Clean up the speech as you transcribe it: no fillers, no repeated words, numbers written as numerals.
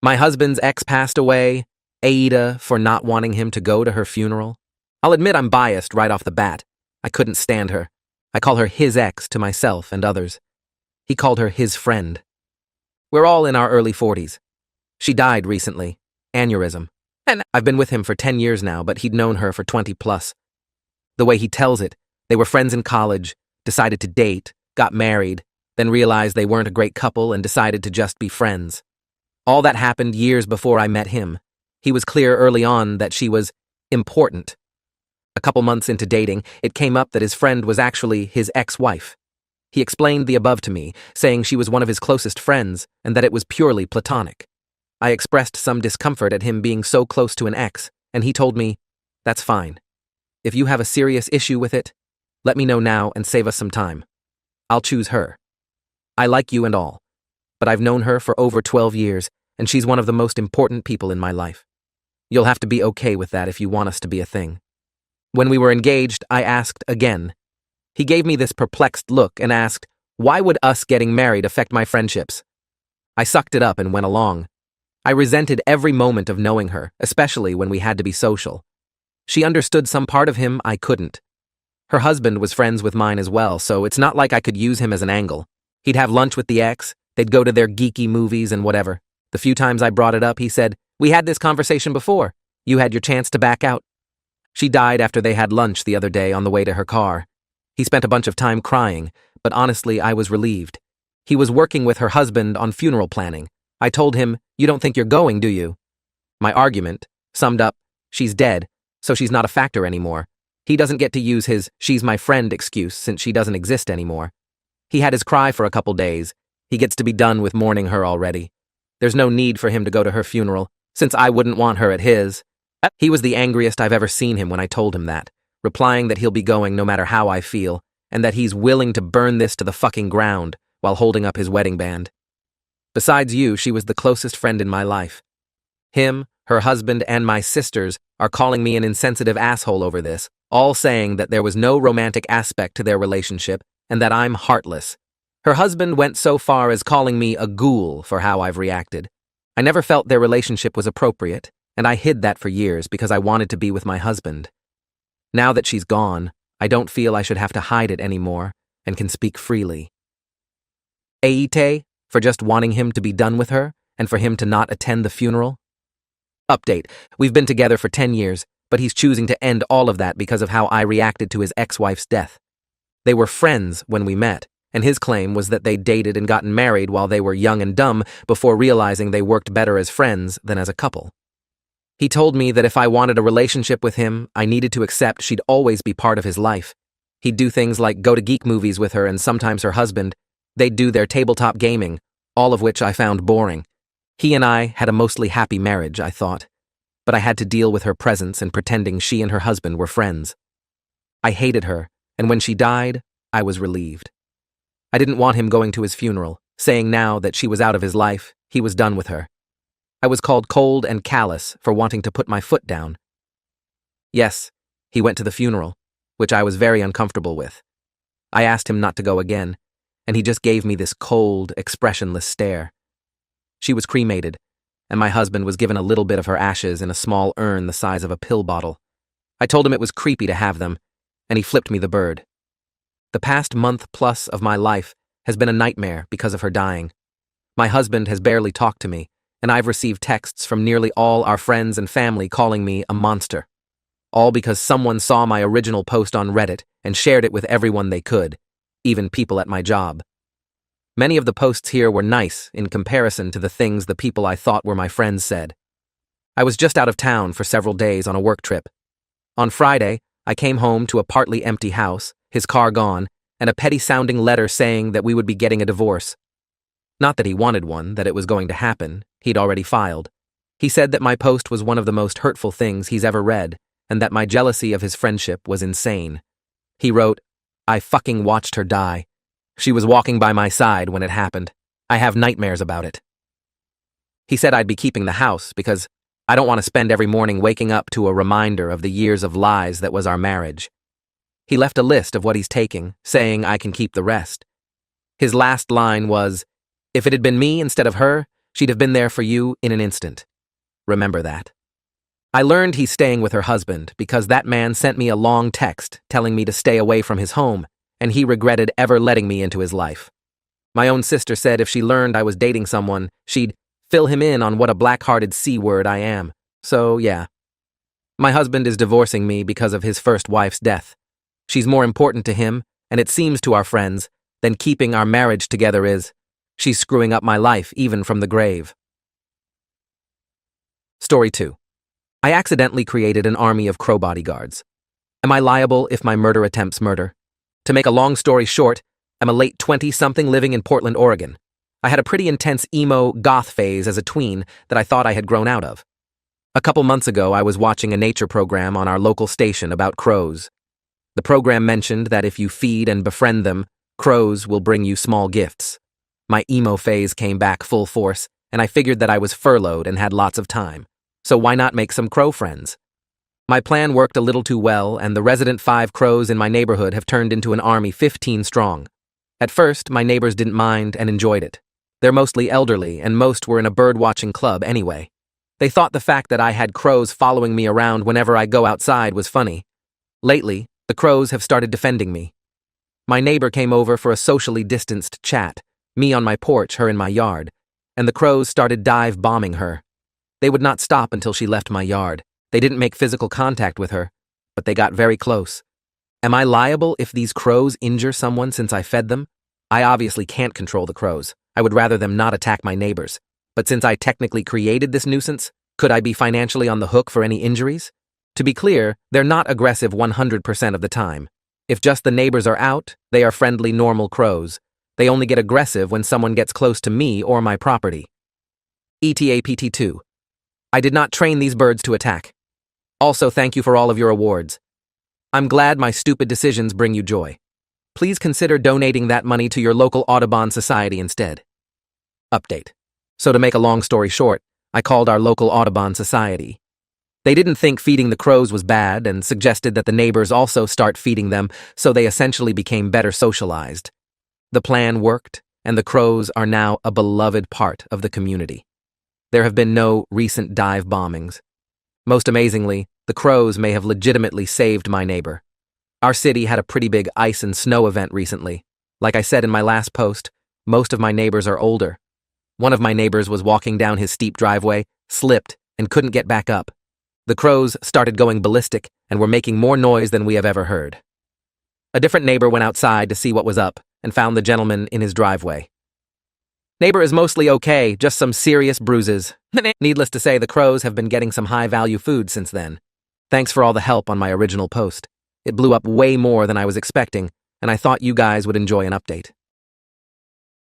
My husband's ex passed away, AITA for not wanting him to go to her funeral. I'll admit I'm biased right off the bat. I couldn't stand her. I call her his ex to myself and others. He called her his friend. We're all in our early 40s. She died recently, aneurysm. And I've been with him for 10 years now, but he'd known her for 20 plus. The way he tells it, they were friends in college, decided to date, got married, then realized they weren't a great couple and decided to just be friends. All that happened years before I met him. He was clear early on that she was important. A couple months into dating, it came up that his friend was actually his ex-wife. He explained the above to me, saying she was one of his closest friends and that it was purely platonic. I expressed some discomfort at him being so close to an ex, and he told me, "That's fine. If you have a serious issue with it, let me know now and save us some time. I'll choose her. I like you and all, but I've known her for over 12 years, and she's one of the most important people in my life. You'll have to be okay with that if you want us to be a thing." When we were engaged, I asked again. He gave me this perplexed look and asked, "Why would us getting married affect my friendships?" I sucked it up and went along. I resented every moment of knowing her, especially when we had to be social. She understood some part of him I couldn't. Her husband was friends with mine as well, so it's not like I could use him as an angle. He'd have lunch with the ex, they'd go to their geeky movies and whatever. The few times I brought it up, he said, "We had this conversation before. You had your chance to back out." She died after they had lunch the other day on the way to her car. He spent a bunch of time crying, but honestly, I was relieved. He was working with her husband on funeral planning. I told him, "You don't think you're going, do you?" My argument, summed up, she's dead, so she's not a factor anymore. He doesn't get to use his "she's my friend" excuse since she doesn't exist anymore. He had his cry for a couple days. He gets to be done with mourning her already. There's no need for him to go to her funeral, since I wouldn't want her at his. He was the angriest I've ever seen him when I told him that, replying that he'll be going no matter how I feel, and that he's willing to burn this to the fucking ground while holding up his wedding band. Besides you, she was the closest friend in my life. Him, her husband, and my sisters are calling me an insensitive asshole over this, all saying that there was no romantic aspect to their relationship and that I'm heartless. Her husband went so far as calling me a ghoul for how I've reacted. I never felt their relationship was appropriate, and I hid that for years because I wanted to be with my husband. Now that she's gone, I don't feel I should have to hide it anymore and can speak freely. AITA for just wanting him to be done with her and for him to not attend the funeral? Update. We've been together for 10 years, but he's choosing to end all of that because of how I reacted to his ex-wife's death. They were friends when we met, and his claim was that they dated and gotten married while they were young and dumb before realizing they worked better as friends than as a couple. He told me that if I wanted a relationship with him, I needed to accept she'd always be part of his life. He'd do things like go to geek movies with her and sometimes her husband. They'd do their tabletop gaming, all of which I found boring. He and I had a mostly happy marriage, I thought, but I had to deal with her presence and pretending she and her husband were friends. I hated her, and when she died, I was relieved. I didn't want him going to his funeral, saying now that she was out of his life, he was done with her. I was called cold and callous for wanting to put my foot down. Yes, he went to the funeral, which I was very uncomfortable with. I asked him not to go again, and he just gave me this cold, expressionless stare. She was cremated, and my husband was given a little bit of her ashes in a small urn the size of a pill bottle. I told him it was creepy to have them, and he flipped me the bird. The past month plus of my life has been a nightmare because of her dying. My husband has barely talked to me, and I've received texts from nearly all our friends and family calling me a monster. All because someone saw my original post on Reddit and shared it with everyone they could, even people at my job. Many of the posts here were nice in comparison to the things the people I thought were my friends said. I was just out of town for several days on a work trip. On Friday, I came home to a partly empty house, his car gone, and a petty-sounding letter saying that we would be getting a divorce. Not that he wanted one, that it was going to happen. He'd already filed. He said that my post was one of the most hurtful things he's ever read, and that my jealousy of his friendship was insane. He wrote, "I fucking watched her die. She was walking by my side when it happened. I have nightmares about it." He said I'd be keeping the house because I don't want to spend every morning waking up to a reminder of the years of lies that was our marriage. He left a list of what he's taking, saying I can keep the rest. His last line was, "If it had been me instead of her, she'd have been there for you in an instant. Remember that. I learned he's staying with her husband because that man sent me a long text telling me to stay away from his home, and he regretted ever letting me into his life. My own sister said if she learned I was dating someone, she'd fill him in on what a black-hearted C-word I am. So, yeah. My husband is divorcing me because of his first wife's death. She's more important to him, and it seems to our friends, than keeping our marriage together is. She's screwing up my life, even from the grave. Story 2. I accidentally created an army of crow bodyguards. Am I liable if my murder attempts murder? To make a long story short, I'm a late 20-something living in Portland, Oregon. I had a pretty intense emo goth phase as a tween that I thought I had grown out of. A couple months ago, I was watching a nature program on our local station about crows. The program mentioned that if you feed and befriend them, crows will bring you small gifts. My emo phase came back full force, and I figured that I was furloughed and had lots of time. So why not make some crow friends? My plan worked a little too well, and the resident 5 crows in my neighborhood have turned into an army 15 strong. At first, my neighbors didn't mind and enjoyed it. They're mostly elderly, and most were in a bird-watching club anyway. They thought the fact that I had crows following me around whenever I go outside was funny. Lately, the crows have started defending me. My neighbor came over for a socially distanced chat, me on my porch, her in my yard, and the crows started dive-bombing her. They would not stop until she left my yard. They didn't make physical contact with her, but they got very close. Am I liable if these crows injure someone since I fed them? I obviously can't control the crows. I would rather them not attack my neighbors. But since I technically created this nuisance, could I be financially on the hook for any injuries? To be clear, they're not aggressive 100% of the time. If just the neighbors are out, they are friendly, normal crows. They only get aggressive when someone gets close to me or my property. ETA PT2. I did not train these birds to attack. Also, thank you for all of your awards. I'm glad my stupid decisions bring you joy. Please consider donating that money to your local Audubon Society instead. Update. So to make a long story short, I called our local Audubon Society. They didn't think feeding the crows was bad and suggested that the neighbors also start feeding them, so they essentially became better socialized. The plan worked, and the crows are now a beloved part of the community. There have been no recent dive bombings. Most amazingly, the crows may have legitimately saved my neighbor. Our city had a pretty big ice and snow event recently. Like I said in my last post, most of my neighbors are older. One of my neighbors was walking down his steep driveway, slipped, and couldn't get back up. The crows started going ballistic and were making more noise than we have ever heard. A different neighbor went outside to see what was up and found the gentleman in his driveway. Neighbor is mostly okay, just some serious bruises. Needless to say, the crows have been getting some high-value food since then. Thanks for all the help on my original post. It blew up way more than I was expecting, and I thought you guys would enjoy an update.